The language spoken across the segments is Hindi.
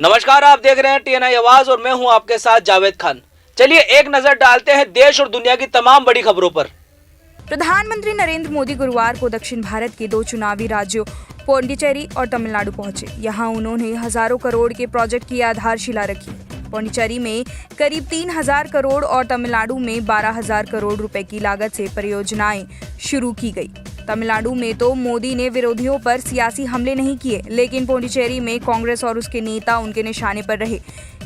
नमस्कार, आप देख रहे हैं टीएनआई आवाज और मैं हूं आपके साथ जावेद खान। चलिए एक नजर डालते हैं देश और दुनिया की तमाम बड़ी खबरों पर। प्रधानमंत्री नरेंद्र मोदी गुरुवार को दक्षिण भारत के 2 चुनावी राज्यों पौंडीचेरी और तमिलनाडु पहुंचे। यहां उन्होंने हजारों करोड़ के प्रोजेक्ट की आधारशिला रखी। पौंडीचेरी में करीब 3,000 करोड़ और तमिलनाडु में 12,000 करोड़ रुपए की लागत से परियोजनाएं शुरू की गई। तमिलनाडु में तो मोदी ने विरोधियों पर सियासी हमले नहीं किए, लेकिन पौंडीचेरी में कांग्रेस और उसके नेता उनके निशाने पर रहे।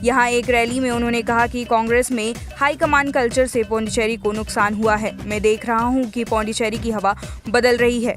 यहां एक रैली में उन्होंने कहा कि कांग्रेस में हाईकमान कल्चर से पौंडीचेरी को नुकसान हुआ है। मैं देख रहा हूं कि पौंडीचेरी की हवा बदल रही है।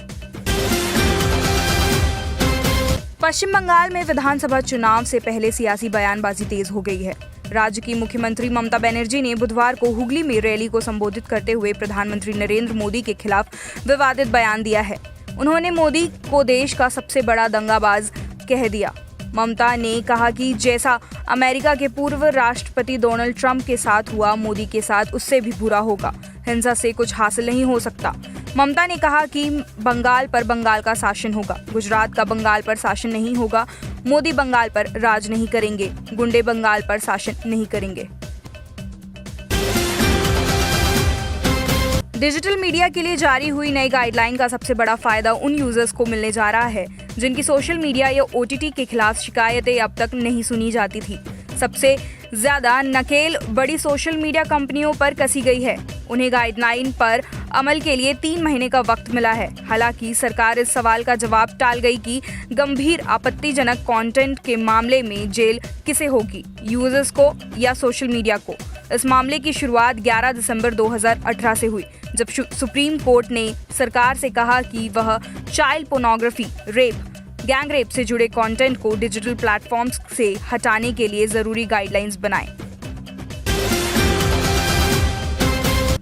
पश्चिम बंगाल में विधानसभा चुनाव से पहले सियासी बयानबाजी तेज हो गई है। राज्य की मुख्यमंत्री ममता बनर्जी ने बुधवार को हुगली में रैली को संबोधित करते हुए प्रधानमंत्री नरेंद्र मोदी के खिलाफ विवादित बयान दिया है। उन्होंने मोदी को देश का सबसे बड़ा दंगाबाज कह दिया। ममता ने कहा कि जैसा अमेरिका के पूर्व राष्ट्रपति डोनाल्ड ट्रंप के साथ हुआ, मोदी के साथ उससे भी बुरा होगा। हिंसा से कुछ हासिल नहीं हो सकता। ममता ने कहा कि बंगाल पर बंगाल का शासन होगा, गुजरात का बंगाल पर शासन नहीं होगा। मोदी बंगाल पर राज नहीं करेंगे, गुंडे बंगाल पर शासन नहीं करेंगे। डिजिटल मीडिया के लिए जारी हुई नई गाइडलाइन का सबसे बड़ा फायदा उन यूजर्स को मिलने जा रहा है जिनकी सोशल मीडिया या ओटीटी के खिलाफ शिकायतें अब तक नहीं सुनी जाती थी। सबसे ज्यादा नकेल बड़ी सोशल मीडिया कंपनियों पर कसी गई है। उन्हें गाइडलाइन पर अमल के लिए 3 महीने का वक्त मिला है। हालांकि सरकार इस सवाल का जवाब टाल गई कि गंभीर आपत्तिजनक कंटेंट के मामले में जेल किसे होगी, यूजर्स को या सोशल मीडिया को। इस मामले की शुरुआत 11 दिसंबर 2018 से हुई, जब सुप्रीम कोर्ट ने सरकार से कहा कि वह child pornography, rape, gang rape से जुड़े कंटेंट को डिजिटल प्लेटफॉर्म्स से हटाने के लिए जरूरी गाइडलाइंस बनाए।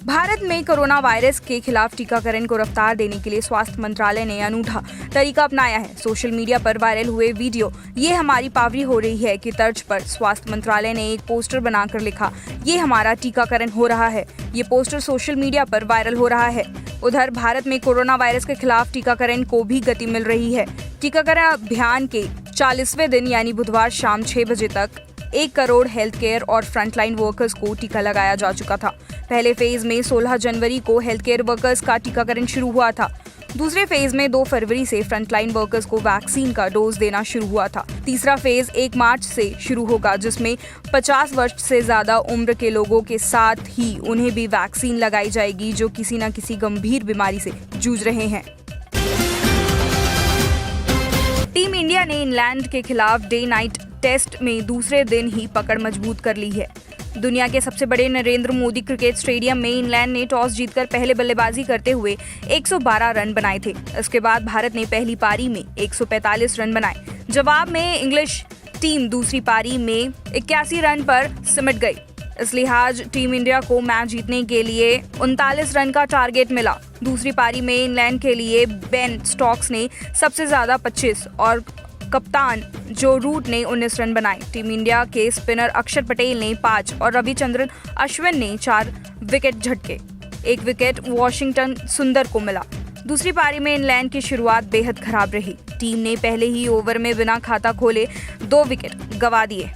भारत में कोरोना वायरस के खिलाफ टीकाकरण को रफ्तार देने के लिए स्वास्थ्य मंत्रालय ने अनूठा तरीका अपनाया है। सोशल मीडिया पर वायरल हुए वीडियो "ये हमारी पावरी हो रही है" की तर्ज पर स्वास्थ्य मंत्रालय ने एक पोस्टर बनाकर लिखा, "ये हमारा टीकाकरण हो रहा है"। ये पोस्टर सोशल मीडिया पर वायरल हो रहा है। उधर भारत में कोरोना वायरस के खिलाफ टीकाकरण को भी गति मिल रही है। टीकाकरण अभियान के 40वें दिन यानी बुधवार शाम 6 बजे तक 1 करोड़ हेल्थ केयर और फ्रंटलाइन वर्कर्स को टीका लगाया जा चुका था। पहले फेज में 16 जनवरी को हेल्थ केयर वर्कर्स का टीकाकरण शुरू हुआ था। दूसरे फेज में 2 फरवरी से फ्रंटलाइन वर्कर्स को वैक्सीन का डोज देना शुरू हुआ था। तीसरा फेज 1 मार्च से शुरू होगा, जिसमें 50 वर्ष से ज्यादा उम्र के लोगों के साथ ही उन्हें भी वैक्सीन लगाई जाएगी जो किसी न किसी गंभीर बीमारी से जूझ रहे हैं। टीम इंडिया ने इंग्लैंड के खिलाफ डे नाइट टेस्ट में दूसरे दिन ही पकड़ मजबूत कर ली है। दुनिया के सबसे बड़े नरेंद्र मोदी क्रिकेट स्टेडियम में इंग्लैंड ने टॉस जीतकर पहले बल्लेबाजी करते हुए 112 रन बनाए थे। इसके बाद भारत ने पहली पारी में 145 रन बनाए। जवाब में इंग्लिश टीम दूसरी पारी में 81 रन पर सिमट गई। इस लिहाज टीम इंडिया को मैच जीतने के लिए 39 रन का टारगेट मिला। दूसरी पारी में इंग्लैंड के लिए बेन स्टोक्स ने सबसे ज्यादा 25 और कप्तान जो रूट ने 19 रन बनाए। टीम इंडिया के स्पिनर अक्षर पटेल ने 5 और रविचंद्रन अश्विन ने 4 विकेट झटके। 1 विकेट वॉशिंगटन सुंदर को मिला। दूसरी पारी में इंग्लैंड की शुरुआत बेहद खराब रही। टीम ने पहले ही ओवर में बिना खाता खोले 2 विकेट गंवा दिए।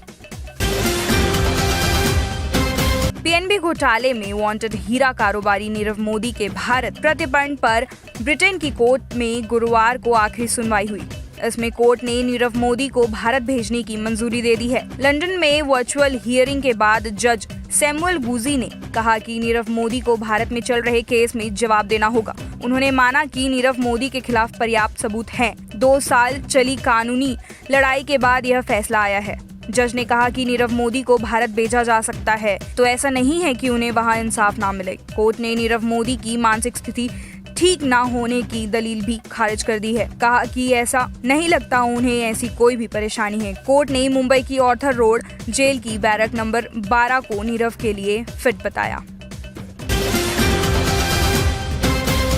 पीएनबी घोटाले में वांटेड हीरा कारोबारी नीरव मोदी के भारत प्रत्यर्पण पर ब्रिटेन की कोर्ट में गुरुवार को आखिरी सुनवाई हुई। इसमें कोर्ट ने नीरव मोदी को भारत भेजने की मंजूरी दे दी है। लंदन में वर्चुअल हियरिंग के बाद जज सैमुअल गुजी ने कहा कि नीरव मोदी को भारत में चल रहे केस में जवाब देना होगा। उन्होंने माना कि नीरव मोदी के खिलाफ पर्याप्त सबूत हैं। 2 साल चली कानूनी लड़ाई के बाद यह फैसला आया है। जज ने कहा कि नीरव मोदी को भारत भेजा जा सकता है, तो ऐसा नहीं है कि उन्हें वहां इंसाफ ना मिले। कोर्ट ने नीरव मोदी की मानसिक स्थिति ठीक ना होने की दलील भी खारिज कर दी है। कहा कि ऐसा नहीं लगता उन्हें ऐसी कोई भी परेशानी है। कोर्ट ने मुंबई की ऑर्थर रोड जेल की बैरक नंबर 12 को नीरव के लिए फिट बताया।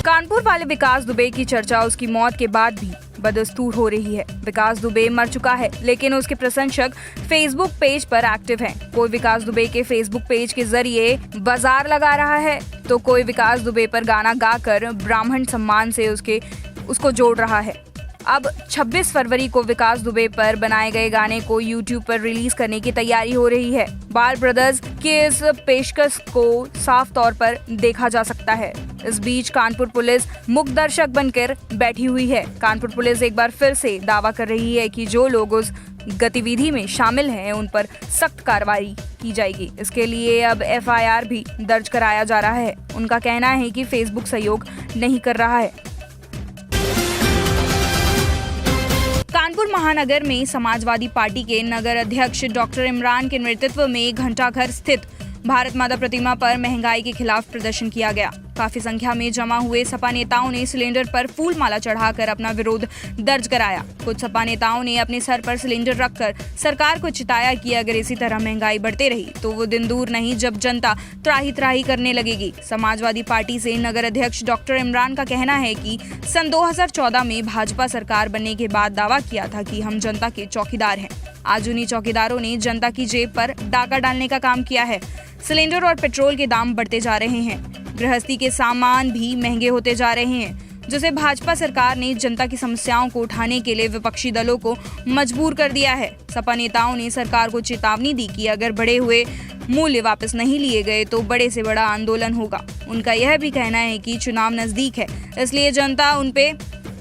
कानपुर वाले विकास दुबे की चर्चा उसकी मौत के बाद भी बदस्तूर हो रही है। विकास दुबे मर चुका है, लेकिन उसके प्रशंसक फेसबुक पेज पर एक्टिव हैं। कोई विकास दुबे के फेसबुक पेज के जरिए बाजार लगा रहा है, तो कोई विकास दुबे पर गाना गाकर ब्राह्मण सम्मान से उसको जोड़ रहा है। अब 26 फरवरी को विकास दुबे पर बनाए गए गाने को यूट्यूब पर रिलीज करने की तैयारी हो रही है। बाल ब्रदर्स के इस पेशकश को साफ तौर पर देखा जा सकता है। इस बीच कानपुर पुलिस मुख्य दर्शक बनकर बैठी हुई है। कानपुर पुलिस एक बार फिर से दावा कर रही है कि जो लोग उस गतिविधि में शामिल हैं उन पर सख्त कार्रवाई की जाएगी। इसके लिए अब FIR भी दर्ज कराया जा रहा है। उनका कहना है कि फेसबुक सहयोग नहीं कर रहा है। कानपुर महानगर में समाजवादी पार्टी के नगर अध्यक्ष डॉक्टर इमरान के नेतृत्व में घंटाघर स्थित भारत माता प्रतिमा पर महंगाई के खिलाफ प्रदर्शन किया गया। काफी संख्या में जमा हुए सपा नेताओं ने सिलेंडर पर फूल माला चढ़ाकर अपना विरोध दर्ज कराया। कुछ सपा नेताओं ने अपने सर पर सिलेंडर रखकर सरकार को चिताया कि अगर इसी तरह महंगाई बढ़ती रही तो वो दिन दूर नहीं जब जनता त्राही त्राही करने लगेगी। समाजवादी पार्टी से नगर अध्यक्ष डॉक्टर इमरान का कहना है कि सन 2014 में भाजपा सरकार बनने के बाद दावा किया था कि हम जनता के चौकीदार हैं। आज उन्हीं चौकीदारों ने जनता की जेब पर डाका डालने का काम किया है। सिलेंडर और पेट्रोल के दाम बढ़ते जा रहे हैं। गृहस्थी के सामान भी महंगे होते जा रहे हैं, जिसे भाजपा सरकार ने जनता की समस्याओं को उठाने के लिए विपक्षी दलों को मजबूर कर दिया है। सपा नेताओं ने सरकार को चेतावनी दी कि अगर बढ़े हुए मूल्य वापस नहीं लिए गए तो बड़े से बड़ा आंदोलन होगा। उनका यह भी कहना है कि चुनाव नजदीक है, इसलिए जनता उन पे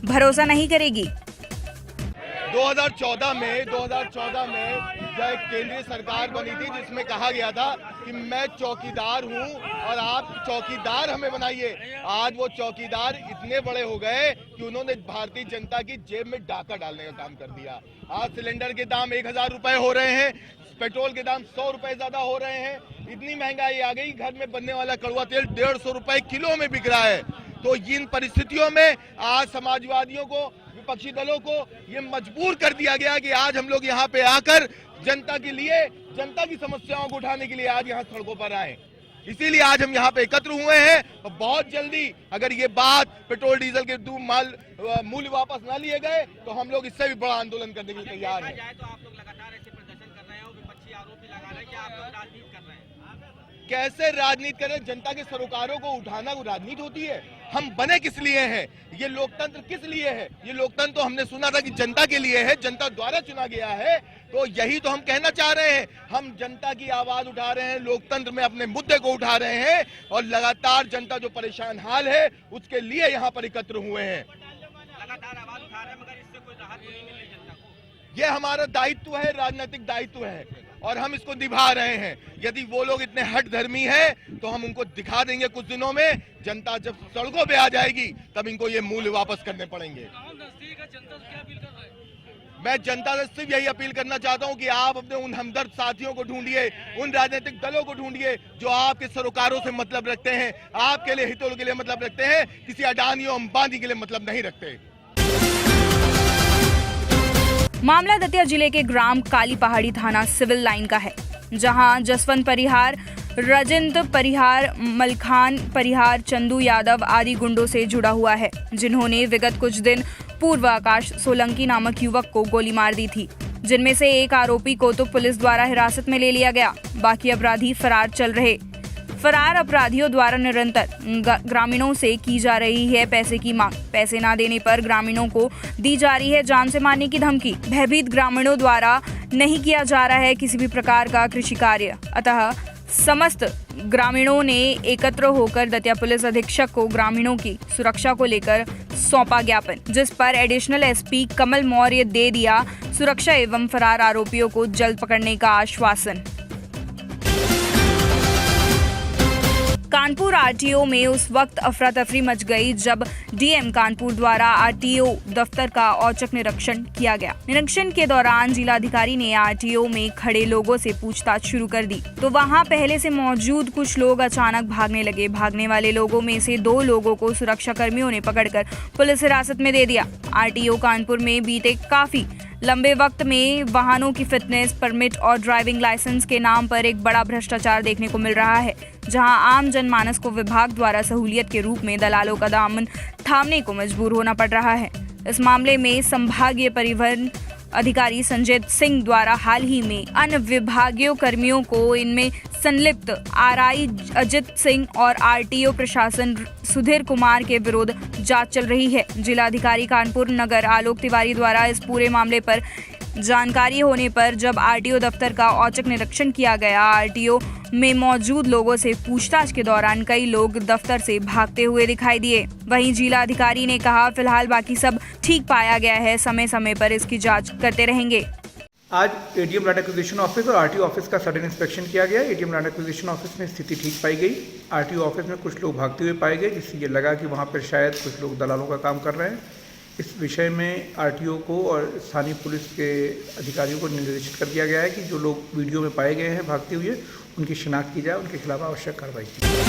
भरोसा नहीं करेगी। 2014 में जब केंद्रीय सरकार बनी थी जिसमें कहा गया था कि मैं चौकीदार हूं और आप चौकीदार हमें बनाइए। आज वो चौकीदार इतने बड़े हो गए कि उन्होंने भारतीय जनता की जेब में डाका डालने का काम कर दिया। आज सिलेंडर के दाम 1000 रुपए हो रहे हैं, पेट्रोल के दाम 100 रुपए ज्यादा हो रहे हैं। इतनी महंगाई आ गई, घर में बनने वाला कड़वा तेल 150 रुपए किलो में बिक रहा है। तो इन परिस्थितियों में आज समाजवादियों को, विपक्षी दलों को ये मजबूर कर दिया गया कि आज हम लोग यहाँ पे आकर जनता के लिए, जनता की समस्याओं को उठाने के लिए आज यहाँ सड़कों पर आए। इसीलिए आज हम यहाँ पे एकत्र हुए हैं और बहुत जल्दी अगर ये बात पेट्रोल डीजल के मूल्य वापस ना लिए गए तो हम लोग इससे भी बड़ा आंदोलन करने के लिए तैयार हैं। तो आप लोग लगातार ऐसे प्रदर्शन कर रहे हैं और विपक्षी आरोप भी लगा रहे हैं कि आप लोग राजनीति कर रहे हैं। कैसे राजनीति करें? जनता के सरोकारों को उठाना वो राजनीति होती है? हम बने किस लिए हैं? ये लोकतंत्र किस लिए है? ये लोकतंत्र तो हमने सुना था कि जनता के लिए है, जनता द्वारा चुना गया है। तो यही तो हम कहना चाह रहे हैं। हम जनता की आवाज उठा रहे हैं, लोकतंत्र में अपने मुद्दे को उठा रहे हैं और लगातार जनता जो परेशान हाल है उसके लिए यहाँ पर एकत्र हुए हैं। लगातार आवाज उठा रहे हैं मगर इससे कोई राहत नहीं मिल रही जनता को। ये हमारा दायित्व है, राजनीतिक दायित्व है और हम इसको निभा रहे हैं। यदि वो लोग इतने हट धर्मी हैं तो हम उनको दिखा देंगे कुछ दिनों में। जनता जब सड़कों पे आ जाएगी तब इनको ये मूल्य वापस करने पड़ेंगे। मैं जनता से सिर्फ यही अपील करना चाहता हूं कि आप अपने उन हमदर्द साथियों को ढूंढिए, उन राजनीतिक दलों को ढूंढिए जो आपके सरोकारों से मतलब रखते हैं, आपके लिए हितों के लिए मतलब रखते हैं, किसी अडानी और अंबानी के लिए मतलब नहीं रखते। मामला दतिया जिले के ग्राम काली पहाड़ी थाना सिविल लाइन का है, जहां जसवंत परिहार, रजिंद परिहार, मलखान परिहार, चंदू यादव आदि गुंडों से जुड़ा हुआ है, जिन्होंने विगत कुछ दिन पूर्व आकाश सोलंकी नामक युवक को गोली मार दी थी, जिनमें से एक आरोपी को तो पुलिस द्वारा हिरासत में ले लिया गया। बाकी अपराधी फरार चल रहे। फरार अपराधियों द्वारा निरंतर ग्रामीणों से की जा रही है पैसे की मांग। पैसे ना देने पर ग्रामीणों को दी जा रही है जान से मारने की धमकी। भयभीत ग्रामीणों द्वारा नहीं किया जा रहा है किसी भी प्रकार का कृषि कार्य। अतः समस्त ग्रामीणों ने एकत्र होकर दतिया पुलिस अधीक्षक को ग्रामीणों की सुरक्षा को लेकर सौंपा ज्ञापन, जिस पर एडिशनल एसपी कमल मौर्य दे दिया सुरक्षा एवं फरार आरोपियों को जल्द पकड़ने का आश्वासन। कानपुर आरटीओ में उस वक्त अफरा तफरी मच गई जब डीएम कानपुर द्वारा आरटीओ दफ्तर का औचक निरीक्षण किया गया। निरीक्षण के दौरान जिलाधिकारी ने आरटीओ में खड़े लोगों से पूछताछ शुरू कर दी, तो वहां पहले से मौजूद कुछ लोग अचानक भागने लगे। भागने वाले लोगों में से 2 लोगों को सुरक्षा कर्मियों ने पकड़कर पुलिस हिरासत में दे दिया। आरटीओ कानपुर में बीते काफी लंबे वक्त में वाहनों की फिटनेस, परमिट और ड्राइविंग लाइसेंस के नाम पर एक बड़ा भ्रष्टाचार देखने को मिल रहा है, जहां आम जनमानस को विभाग द्वारा सहूलियत के रूप में दलालों का दामन थामने को मजबूर होना पड़ रहा है। इस मामले में संभागीय परिवहन अधिकारी संजय सिंह द्वारा हाल ही में अन्य विभागीय कर्मियों को इनमें संलिप्त आरआई अजित सिंह और आरटीओ प्रशासन सुधीर कुमार के विरुद्ध जांच चल रही है। जिलाधिकारी कानपुर नगर आलोक तिवारी द्वारा इस पूरे मामले पर जानकारी होने पर जब आरटीओ दफ्तर का औचक निरीक्षण किया गया, आरटीओ में मौजूद लोगों से पूछताछ के दौरान कई लोग दफ्तर से भागते हुए दिखाई दिए। वहीं जिलाधिकारी ने कहा, फिलहाल बाकी सब ठीक पाया गया है, समय समय पर इसकी जांच करते रहेंगे। आज एडीएम लैंड एक्विजिशन ऑफिस और आरटीओ ऑफिस का सडन इंस्पेक्शन किया गया। एडीएम लैंड एक्विजिशन ऑफिस में स्थिति ठीक पाई गई। आरटीओ ऑफिस में कुछ लोग भागते हुए पाए गए, जिससे ये लगा कि वहाँ पर शायद कुछ लोग दलालों का काम कर रहे हैं। इस विषय में आरटीओ को और स्थानीय पुलिस के अधिकारियों को निर्देशित कर दिया गया है कि जो लोग वीडियो में पाए गए हैं भागते हुए, उनकी शिनाख्त की जाए, उनके खिलाफ आवश्यक कार्रवाई की जाए।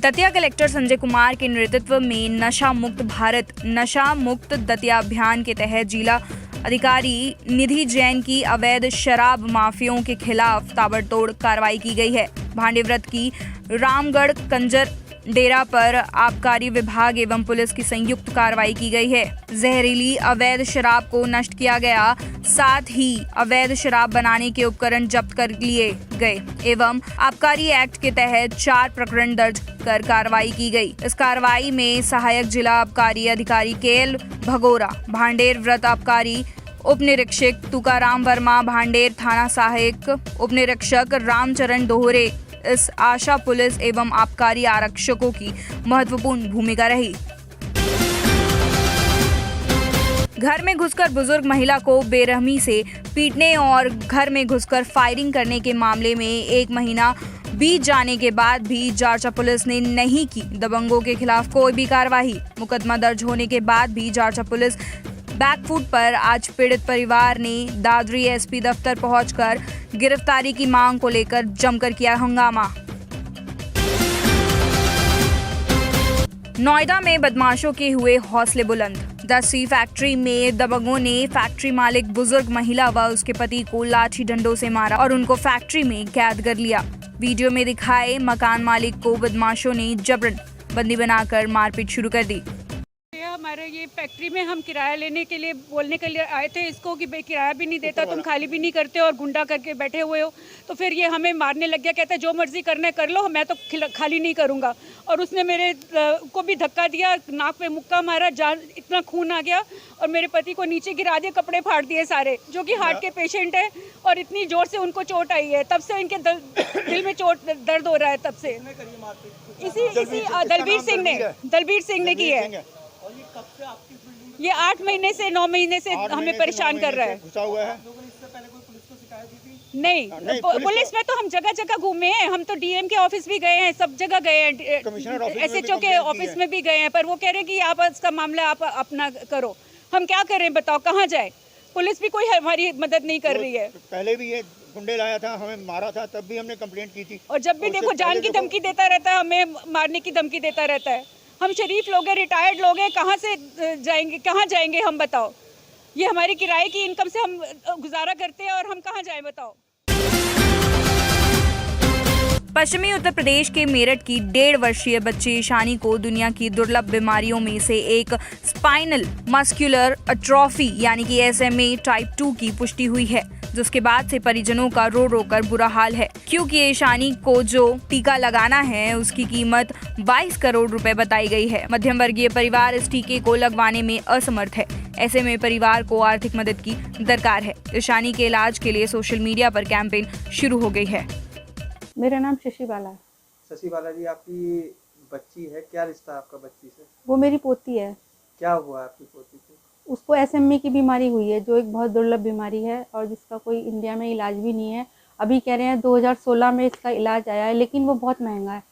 दतिया कलेक्टर संजय कुमार के नेतृत्व में नशा मुक्त भारत नशा मुक्त दतिया अभियान के तहत जिला अधिकारी निधि जैन की अवैध शराब माफियों के खिलाफ ताबड़तोड़ कार्रवाई की गई है। भांडेव्रत की रामगढ़ कंजर डेरा पर आबकारी विभाग एवं पुलिस की संयुक्त कार्रवाई की गई है। जहरीली अवैध शराब को नष्ट किया गया, साथ ही अवैध शराब बनाने के उपकरण जब्त कर लिए गए एवं आबकारी एक्ट के तहत 4 प्रकरण दर्ज कर कार्रवाई की गई। इस कार्रवाई में सहायक जिला आबकारी अधिकारी केएल भगोरा, भांडेर व्रत आबकारी उप निरीक्षक तुकाराम वर्मा, भांडेर थाना सहायक उप निरीक्षक रामचरण दोहरे, इस आशा पुलिस एवं आबकारी आरक्षकों की महत्वपूर्ण भूमिका रही। घर में घुसकर बुजुर्ग महिला को बेरहमी से पीटने और घर में घुसकर फायरिंग करने के मामले में 1 महीना बीत जाने के बाद भी जारचा पुलिस ने नहीं की दबंगों के खिलाफ कोई भी कार्रवाई। मुकदमा दर्ज होने के बाद भी जारचा पुलिस बैकफुट पर आज पीड़ित परिवार ने दादरी एसपी दफ्तर पहुंचकर गिरफ्तारी की मांग को लेकर जमकर किया हंगामा। नोएडा में बदमाशों के हुए हौसले बुलंद। दसी फैक्ट्री में दबंगों ने फैक्ट्री मालिक बुजुर्ग महिला व उसके पति को लाठी डंडों से मारा और उनको फैक्ट्री में कैद कर लिया। वीडियो में दिखाए मकान मालिक को बदमाशों ने जबरन बंदी बनाकर मारपीट शुरू कर दी। हमारे ये फैक्ट्री में हम किराया लेने के लिए बोलने के लिए आए थे इसको कि भाई किराया भी नहीं देता, तुम खाली भी नहीं करते और गुंडा करके बैठे हुए हो। तो फिर ये हमें मारने लग गया, कहता है जो मर्जी करना है कर लो, मैं तो खाली नहीं करूँगा। और उसने मेरे को भी धक्का दिया, नाक पे मुक्का मारा, जान इतना खून आ गया और मेरे पति को नीचे गिरा दिया, कपड़े फाड़ दिए सारे, जो कि हार्ट के पेशेंट है और इतनी जोर से उनको चोट आई है, तब से इनके दिल में चोट दर्द हो रहा है तब से। इसी दलबीर सिंह ने की है। ये 8 महीने से 9 महीने से हमें परेशान कर रहा है। घुसा हुआ है। नहीं, पुलिस में तो हम जगह जगह घूमे हैं, हम तो डीएम के ऑफिस भी गए हैं, सब जगह गए हैं, एसएचओ के ऑफिस में भी गए हैं, पर वो कह रहे हैं कि आप इसका मामला आप अपना करो। हम क्या करें बताओ, कहाँ जाए? पुलिस भी कोई हमारी मदद नहीं कर रही है। पहले भी ये गुंडे लाया था, हमें मारा था, तब भी हमने कंप्लेंट की थी। और जब भी देखो जान की धमकी देता रहता है, हमें मारने की धमकी देता रहता है। हम शरीफ लोग हैं, रिटायर्ड लोग हैं, कहाँ से जाएंगे, कहाँ जाएंगे हम बताओ? ये हमारी किराए की इनकम से हम गुजारा करते हैं और हम कहाँ जाएं बताओ? पश्चिमी उत्तर प्रदेश के मेरठ की 1.5 वर्षीय बच्ची ईशानी को दुनिया की दुर्लभ बीमारियों में से एक स्पाइनल मस्कुलर एट्रोफी यानी कि SMA टाइप 2 की पुष्टि हुई है, जिसके बाद से परिजनों का रो रो कर बुरा हाल है, क्योंकि ईशानी को जो टीका लगाना है उसकी कीमत 22 करोड़ रुपए बताई गई है। मध्यम वर्गीय परिवार इस टीके को लगवाने में असमर्थ है। ऐसे में परिवार को आर्थिक मदद की दरकार है। ईशानी के इलाज के लिए सोशल मीडिया पर कैंपेन शुरू हो गई है। मेरा नाम शशि बाला है। शशि बाला जी, आपकी बच्ची है, क्या रिश्ता है आपका बच्ची से? वो मेरी पोती है। क्या हुआ आपकी पोती को? उसको SMA की बीमारी हुई है, जो एक बहुत दुर्लभ बीमारी है और जिसका कोई इंडिया में इलाज भी नहीं है। अभी कह रहे हैं 2016 में इसका इलाज आया है, लेकिन वो बहुत महंगा है,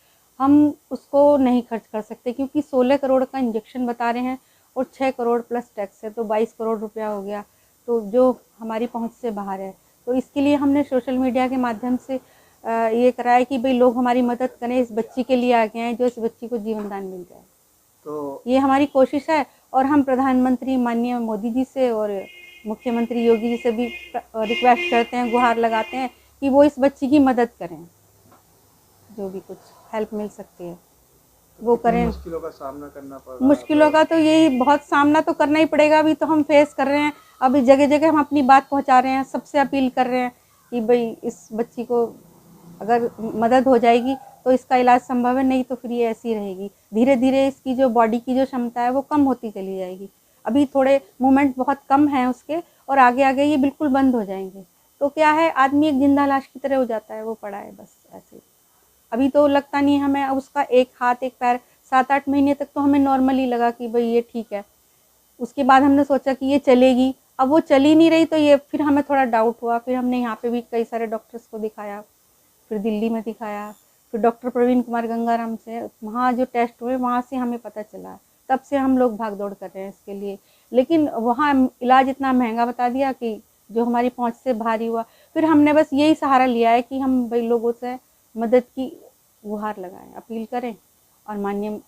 हम उसको नहीं खर्च कर सकते, क्योंकि 16 करोड़ का इंजेक्शन बता रहे हैं और 6 करोड़ प्लस टैक्स है, तो 22 करोड़ रुपया हो गया, तो जो हमारी पहुँच से बाहर है। तो इसके लिए हमने सोशल मीडिया के माध्यम से ये कराया कि भाई लोग हमारी मदद करें, इस बच्ची के लिए आगे आएँ, जो इस बच्ची को जीवन दान मिल जाए। तो ये हमारी कोशिश है और हम प्रधानमंत्री माननीय मोदी जी से और मुख्यमंत्री योगी जी से भी रिक्वेस्ट करते हैं, गुहार लगाते हैं कि वो इस बच्ची की मदद करें, जो भी कुछ हेल्प मिल सकती है वो करें। मुश्किलों का सामना करना पड़ रहा है। मुश्किलों का तो यही बहुत सामना तो करना ही पड़ेगा, अभी तो हम फेस कर रहे हैं, अभी जगह जगह हम अपनी बात पहुंचा रहे हैं, सबसे अपील कर रहे हैं कि भाई इस बच्ची को अगर मदद हो जाएगी तो इसका इलाज संभव है, नहीं तो फिर ये ऐसी रहेगी। धीरे धीरे इसकी जो बॉडी की जो क्षमता है वो कम होती चली जाएगी। अभी थोड़े मूवमेंट बहुत कम हैं उसके, और आगे आगे ये बिल्कुल बंद हो जाएंगे। तो क्या है, आदमी एक जिंदा लाश की तरह हो जाता है, वो पड़ा है बस ऐसे। अभी तो लगता नहीं हमें, उसका एक हाथ एक पैर 7-8 महीने तक तो हमें नॉर्मली लगा कि भाई ये ठीक है। उसके बाद हमने सोचा कि ये चलेगी, अब वो चल ही नहीं रही, तो ये फिर हमें थोड़ा डाउट हुआ। फिर हमने यहाँ पे भी कई सारे डॉक्टर्स को दिखाया, फिर दिल्ली में दिखाया, फिर डॉक्टर प्रवीण कुमार गंगाराम से, वहाँ जो टेस्ट हुए वहाँ से हमें पता चला। तब से हम लोग भाग दौड़ कर रहे हैं इसके लिए, लेकिन वहाँ इलाज इतना महंगा बता दिया कि जो हमारी पहुँच से भारी हुआ। फिर हमने बस यही सहारा लिया है कि हम भाई लोगों से मदद की गुहार लगाएं, अपील करें, और माननीय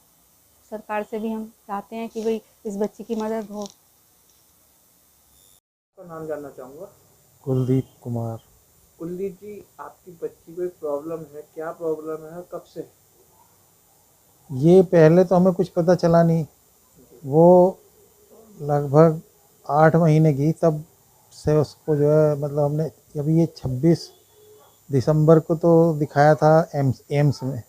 सरकार से भी हम चाहते हैं कि भाई इस बच्ची की मदद हो। आपका नाम जानना चाहूँगा। कुलदीप कुमार। कुलदीप जी, आपकी बच्ची को एक प्रॉब्लम है, क्या प्रॉब्लम है और कब से? ये पहले तो हमें कुछ पता चला नहीं, वो लगभग 8 महीने की, तब से उसको जो है मतलब हमने अभी ये 26 दिसंबर को तो दिखाया था एम्स में,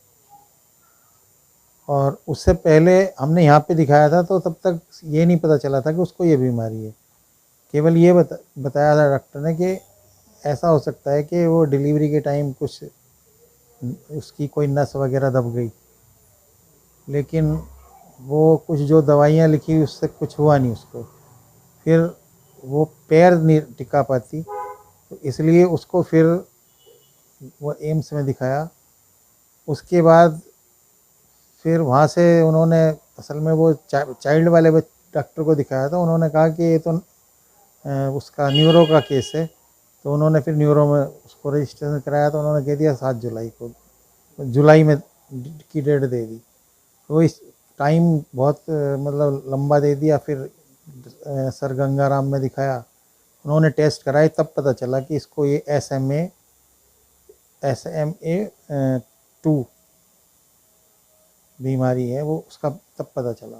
और उससे पहले हमने यहाँ पे दिखाया था, तो तब तक ये नहीं पता चला था कि उसको ये बीमारी है। केवल ये बताया था डॉक्टर ने कि ऐसा हो सकता है कि वो डिलीवरी के टाइम कुछ उसकी कोई नस वगैरह दब गई, लेकिन वो कुछ जो दवाइयाँ लिखी उससे कुछ हुआ नहीं उसको। फिर वो पैर नहीं टिका पाती, तो इसलिए उसको फिर वो एम्स में दिखाया। उसके बाद फिर वहाँ से उन्होंने, असल में वो चाइल्ड वाले डॉक्टर को दिखाया था, उन्होंने कहा कि ये तो उसका न्यूरो का केस है, तो उन्होंने फिर न्यूरो में उसको रजिस्ट्रेशन कराया, तो उन्होंने कह दिया 7 जुलाई को, जुलाई में की डेट दे दी। तो इस टाइम बहुत मतलब लंबा दे दिया। फिर सर गंगाराम में दिखाया, उन्होंने टेस्ट कराए, तब पता चला कि इसको ये SMA 2 बीमारी है, वो उसका तब पता चला।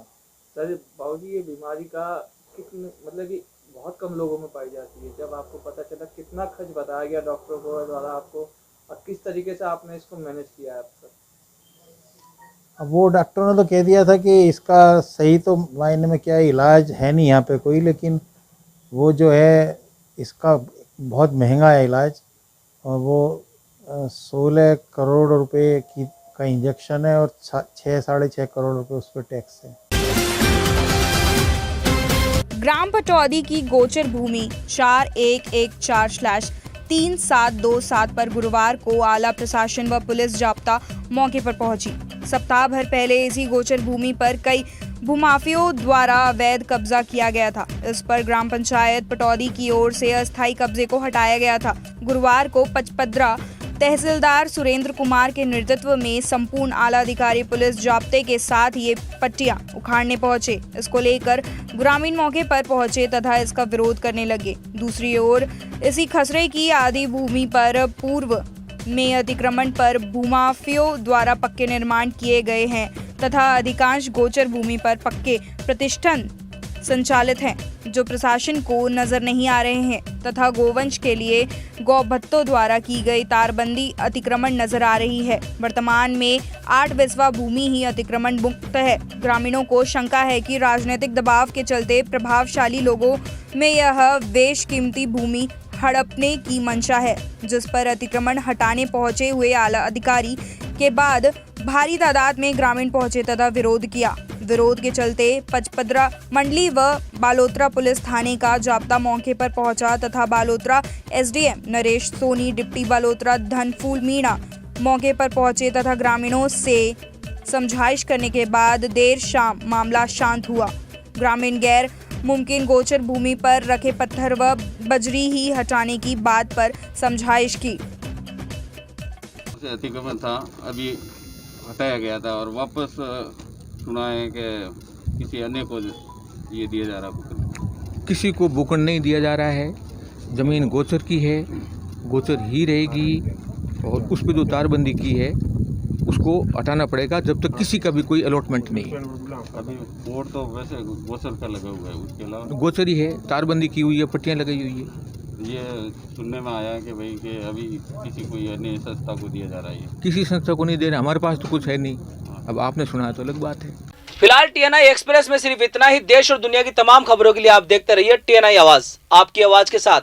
सर बाबूजी, ये बीमारी का कितने मतलब कि बहुत कम लोगों में पाई जाती है, जब आपको पता चला कितना खर्च बताया गया डॉक्टरों को द्वारा आपको, और किस तरीके से आपने इसको मैनेज किया है अब तक? अब वो डॉक्टरों ने तो कह दिया था कि इसका सही तो मायने में क्या इलाज है नहीं यहाँ पे कोई, लेकिन वो जो है इसका बहुत महंगा है इलाज, और वो 16 करोड़ रुपए का इंजेक्शन है, और 6-6.5 करोड़ रुपए उस पर टैक्स है। ग्राम पटौदी की गोचर भूमि 4114/3727 पर गुरुवार को आला प्रशासन व पुलिस जाब्ता मौके पर पहुंची। सप्ताह भर पहले इसी गोचर भूमि पर कई भूमाफियों द्वारा अवैध कब्जा किया गया था। इस पर ग्राम पंचायत पटौदी की ओर से अस्थायी कब्जे को हटाया गया था। गुरुवार को पचपदरा तहसीलदार सुरेंद्र कुमार के नेतृत्व में संपूर्ण आला अधिकारी पुलिस जाब्ते के साथ ये पट्टियां उखाड़ने पहुंचे। इसको लेकर ग्रामीण मौके पर पहुंचे तथा इसका विरोध करने लगे। दूसरी ओर इसी खसरे की आधी भूमि पर पूर्व में अतिक्रमण पर भूमाफियों द्वारा पक्के निर्माण किए गए हैं तथा अधिकांश गोचर भूमि पर पक्के प्रतिष्ठान संचालित हैं जो प्रशासन को नजर नहीं आ रहे हैं तथा गोवंश के लिए गौभत्तों द्वारा की गई तारबंदी अतिक्रमण नजर आ रही है। वर्तमान में 8 बिस्वा भूमि ही अतिक्रमण मुक्त है। ग्रामीणों को शंका है कि राजनीतिक दबाव के चलते प्रभावशाली लोगों में यह बेशकीमती भूमि हड़पने की मंशा है, जिस पर अतिक्रमण हटाने पहुंचे हुए आला अधिकारी के बाद भारी तादाद में ग्रामीण पहुंचे तथा विरोध किया। विरोध के चलते पचपदरा मंडली व बालोतरा पुलिस थाने का जाब्ता मौके पर पहुंचा तथा बालोतरा SDM नरेश सोनी, डिप्टी बालोतरा धनफूल मीणा मौके पर पहुंचे तथा ग्रामीणों से समझाइश करने के बाद देर शाम मामला शांत हुआ। ग्रामीण गैर मुमकिन गोचर भूमि पर रखे पत्थर व बजरी ही हटाने की बात पर समझाइश की। अतिक्रमण था, अभी हटाया गया था और वापस सुना है कि किसी अन्य को ये दिया जा रहा है। किसी को भूखंड नहीं दिया जा रहा है, ज़मीन गोचर की है, गोचर ही रहेगी और उस पर जो तारबंदी की है उसको हटाना पड़ेगा जब तक किसी का भी कोई अलॉटमेंट नहीं है। अभी बोर्ड तो वैसे गोचर का लगा हुआ है, उसके अलावा गोचर ही है, तारबंदी की हुई है, पट्टियाँ लगाई हुई है। ये सुनने में आया कि भाई कि अभी किसी कोई अन्य संस्था को दिया जा रहा है। किसी संस्था को नहीं दे रहे, हमारे पास तो कुछ है नहीं। अब आपने सुना तो अलग बात है। फिलहाल TNI एक्सप्रेस में सिर्फ इतना ही। देश और दुनिया की तमाम खबरों के लिए आप देखते रहिए TNI आवाज, आपकी आवाज के साथ।